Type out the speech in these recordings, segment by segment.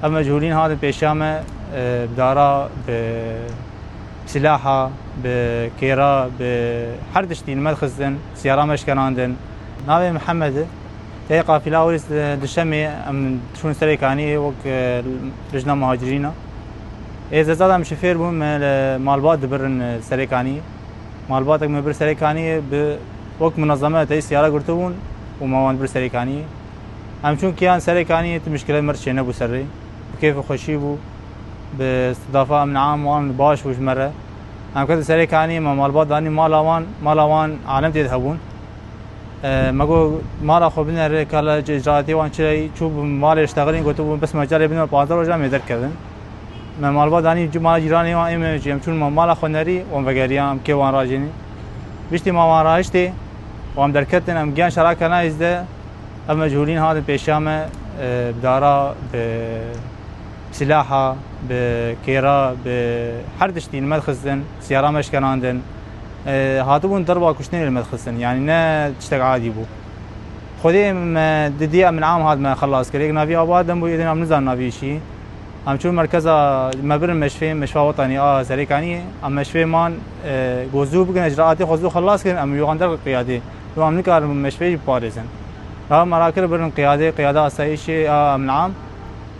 اما مجهولين هذا بيشامه بدارا بسلاحه بكيرا بحر تشتين مدخزن سيارة مشكراندن ناوي محمد تي قافله ورس دشمي ام شون سريكاني وك لجنه مهاجرين اذا زاد ام شفير بوم مالبات دبرن سريكاني مالباتك مبر سريكاني بوقت منظمه تي سياره قرتون وموان بر سريكاني ام شون كيان سريكاني مشكله مرشي نبو سري كيف خشيبو باستضافه امن عام وان باش وجمره ام كنت سريكاني مالبات داني مالاوان عالم يذهبون ماگو مالا خو بنا رکالا اجرایی وان چی چوب مال اشتغالین گفتم بس مجال بنا 15 روز میدر کردن من مالبا دانی جو مال جیرانی وان ام جیم چون مال خو نری وان وگریام کی وان راجینی بیشتی ما وان راجتی وان درکتن ام گیان شراکه نایزده ام مجهولین هذا پیشامه بدارا بسلاحه بكيرا بحر تشتين مدخزن سيارة مشكراندن هاتبون ضربة كشتين المدخزن يعني نا تشتغل عادي بو خودي ددي من عام هذا ما خلص كريك نافي آباد دم بو يدنا منزل نافي شيء هم شو مركزا مبر مشفى وطني سريكاني ام مشفى مان جوزو بكن اجراءاتي خذوا خلص كن ام يغندر القيادة لو عم نكار مشفى باريزن ها مراكز برن قيادة أسايشي من عام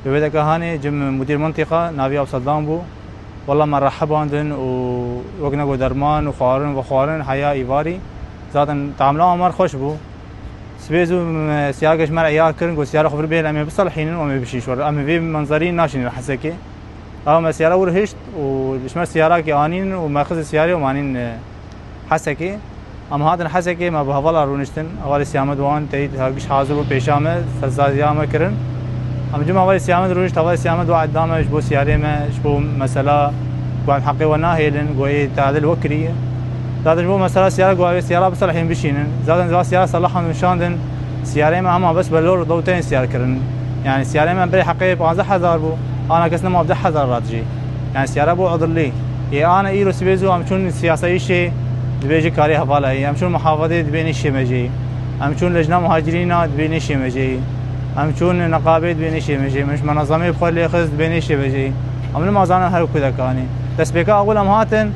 ببدا كهاني جم مدير منطقة نافي أبو صدام بو والله مرحبا عندن ووقنا قو درمان وخوارن حياة إيفاري زادن تعاملوا مر خوش بو سبيزو سياقش مر عيال كرن قو سيارة خبر بيه أمي بصلحين وأمي بشيشور أمي في منظرين ناشين حسكي ما سيارة ورهشت وشمر سيارة كي آنين وماخذ السيارة ومانين حسكي أما هذا حسكي ما بهوالا رونشتن أول سيامد وان تيد هاقش حاضر وبيشامه سزازيامه كرن ام جمع اول سيامد روش اول سيامد واحد دامج بو سياري ما شبو مسألة قوام حقي وناهيلن قوي تعدل وكري زاد بو مسألة سيارة قوي سيارة بصلحين بشينن زاد سيارة صلحهم مشاندن سياري ما هم بس بلور ضوتين سيارة كرن يعني سياري ما بري حقي 15000 بو انا كسنا ما 10000 راتجي يعني سيارة بو عذر لي انا ايرو سبيزو ام شون سياسي شيء دبيجي كاري حواله هي ام شون محافظه دبيني شي مجي ام شون لجنه مهاجرين دبيني شي مجي ام شون نقابه بيني شي مجي مش منظمه بخلي خز بيني شي بجي عمل ما زانا هاي كذا كاني بس بك اقول ام هاتن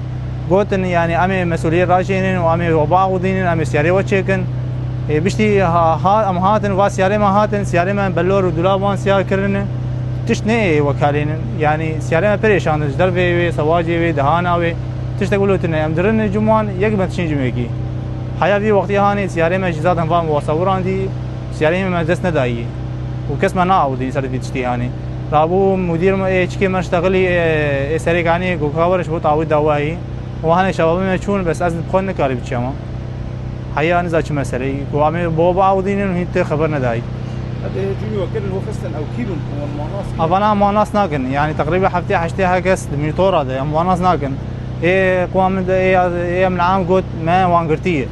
قلت يعني امي مسؤوليه راجين وامي وباعودين امي سياري وتشيكن بشتي ها ام هاتن وسياري ما هاتن سياري ما بلور ودولابان سيار كرن تشني وكالين يعني سياري ما بريشان دربي سواجي وي دهاناوي تشتغلوا تن ام درن جمان يقبل تشين جميكي حياه في وقت هاني سياري ما جزات هم وصوران دي سياري ما دست ندايي وكاس ما نعودين صار في تشتيهاني رابو مدير اتش كي مشتغلي سريكاني كوكاورش بو تعويض دواهي وهنا شباب ما تشون بس از بخون كاري بتشما حيا نزا چ مسئله قوامي بو عودين انت خبر نداي جوني وكل هو خصن او كيلو ماناس افانا ماناس ناكن يعني تقريبا حفتي حشتها كاس ميتور هذا ماناس ناكن قوام من عام قلت ما وانقرتيه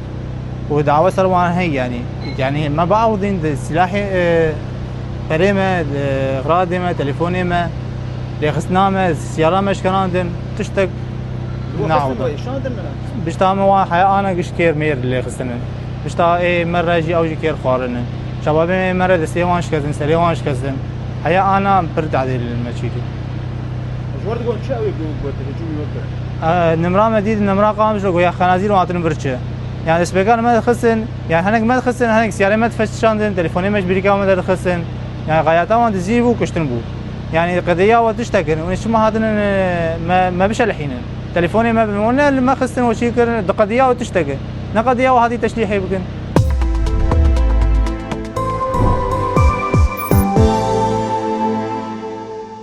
ودعوه سر وان هي يعني ما بعوضين سلاحي كريمه غرادمه تليفونيمه لخصنامه سياره مشكراندن تشتق نعود بشتام واحد انا قش كير مير اللي خصنا بشتا مره جي او جي كير خارن شباب مره دسيوانش كزن سليوانش كزن هيا انا برد على المشيتي جوار تقول شاوي قلت جوي وكر نمره مديد نمره قام شو يا خنازير واتن برشه يعني سبيكار ما خصن يعني هناك ما خصن هناك سياره ما تفششاندن تليفوني مش بريكا ما خصن يعني غاياتها وانت زيبو كشتنبو يعني قضيه وتشتكر وش ما هذا ما بش الحين تليفوني ما بمونا ما خصن وشي قضيه وتشتكر قضيه وهذه تشليحي بكن